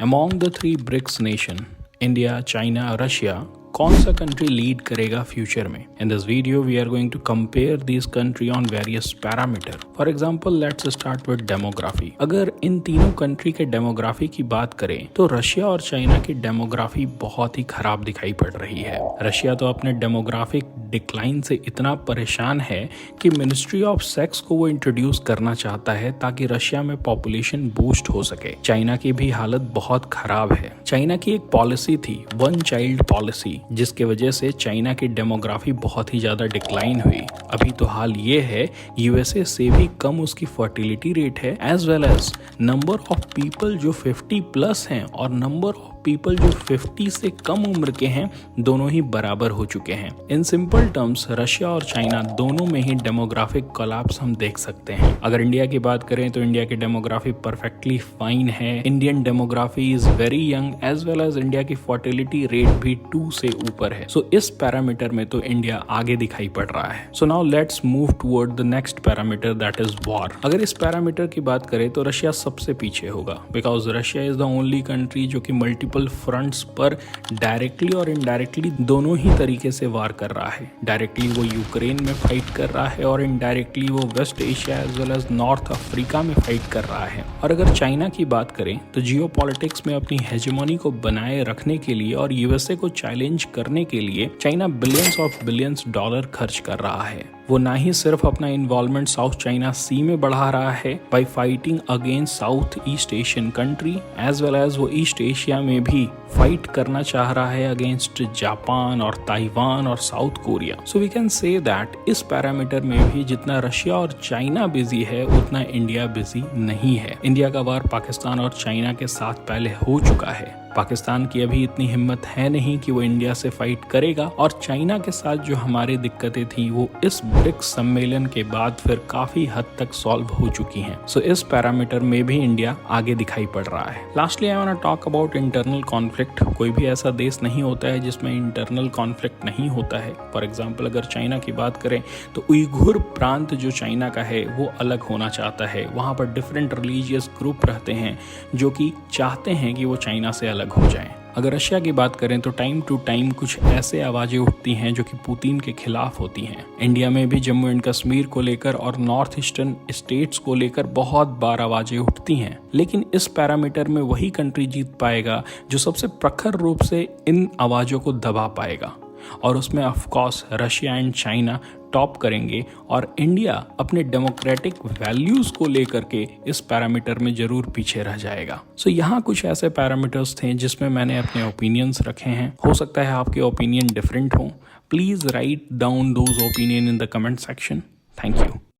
Among the three BRICS nation, India, China, Russia, कौन सा country lead करेगा future में? In this video we are going to compare this country on various parameter. For example let's start with demography. अगर इन तीनों country के demography की बात करें तो रशिया और चाइना की डेमोग्राफी बहुत ही खराब दिखाई पड़ रही है. रशिया तो अपने डेमोग्राफिक डिक्लाइन से इतना परेशान है कि मिनिस्ट्री ऑफ सेक्स को वो इंट्रोड्यूस करना चाहता है ताकि रशिया में पॉपुलेशन बूस्ट हो सके. चाइना की भी हालत बहुत खराब है. चाइना की एक पॉलिसी थी, वन चाइल्ड पॉलिसी, जिसके वजह से चाइना की डेमोग्राफी बहुत ही ज्यादा डिक्लाइन हुई. अभी तो हाल ये है यूएसए से भी कम उसकी फर्टिलिटी रेट है, as well as number of people जो 50 प्लस हैं और नंबर ऑफ पीपल जो 50 से कम उम्र के हैं, दोनों ही बराबर हो चुके हैं. इन सिंपल टर्म्स रशिया और चाइना दोनों में ही डेमोग्राफिक कोलैप्स हम देख सकते हैं. अगर इंडिया की बात करें तो इंडिया की डेमोग्राफी परफेक्टली फाइन है. Indian demography is very young, as well as India की फर्टिलिटी रेट भी 2 से ऊपर है. सो इस पैरामीटर में तो इंडिया आगे दिखाई पड़ रहा है. So now let's move toward the next parameter, that is war. अगर इस पैरामीटर की बात करें तो रशिया सबसे पीछे होगा, because Russia is the only country जो कि मल्टीपल फ्रंट्स पर डायरेक्टली और इनडायरेक्टली दोनों ही तरीके से वार कर रहा है. डायरेक्टली वो यूक्रेन में फाइट कर रहा है और इनडायरेक्टली वो West Asia as well as North Africa में फाइट कर रहा है. और अगर चाइना की बात करें तो जियोपॉलिटिक्स में अपनी हेजेमोनी को बनाए रखने के लिए और यूएसए को चैलेंज करने के लिए China billions of billions dollar खर्च कर रहा है. वो ना ही सिर्फ अपना इन्वॉल्वमेंट साउथ चाइना सी में बढ़ा रहा है by fighting against South East Asian country, as well as वो ईस्ट एशिया में भी फाइट करना चाह रहा है अगेंस्ट जापान और ताइवान और South Korea. So we can say that इस पैरामीटर में भी जितना रशिया और चाइना बिजी है उतना इंडिया बिजी नहीं है. इंडिया का वार पाकिस्तान और चाइना के साथ पहले हो चुका है. पाकिस्तान की अभी इतनी हिम्मत है नहीं कि वो इंडिया से फाइट करेगा, और चाइना के साथ जो हमारी दिक्कतें थी वो इस ब्रिक्स सम्मेलन के बाद फिर काफी हद तक सॉल्व हो चुकी हैं. सो इस पैरामीटर में भी इंडिया आगे दिखाई पड़ रहा है. Lastly I want to talk about internal conflict. कोई भी ऐसा देश नहीं होता है जिसमें इंटरनल कॉन्फ्लिक्ट नहीं होता है. फॉर एग्जाम्पल अगर चाइना की बात करें तो उइघुर प्रांत जो चाइना का है वो अलग होना चाहता है. वहां पर डिफरेंट रिलीजियस ग्रुप रहते हैं जो कि चाहते हैं कि वो चाइना से अलग हो जाएं. अगर रशिया की बात करें तो टाइम टू टाइम कुछ ऐसे आवाजें उठती हैं जो कि पुतिन के खिलाफ होती हैं. इंडिया में भी जम्मू एंड कश्मीर को लेकर और नॉर्थ ईस्टर्न स्टेट्स को लेकर बहुत बार आवाजें उठती हैं. लेकिन इस पैरामीटर में वही कंट्री जीत पाएगा जो सबसे प्रखर रूप से इन आवाजों को दबा पाएगा, और उसमें of course Russia and China top करेंगे और इंडिया अपने डेमोक्रेटिक वैल्यूज को लेकर के इस पैरामीटर में जरूर पीछे रह जाएगा. सो यहाँ कुछ ऐसे पैरामीटर्स थे जिसमें मैंने अपने ओपिनियंस रखे हैं. हो सकता है आपके ओपिनियन डिफरेंट हो. Please write down those opinion in the comment section. Thank you.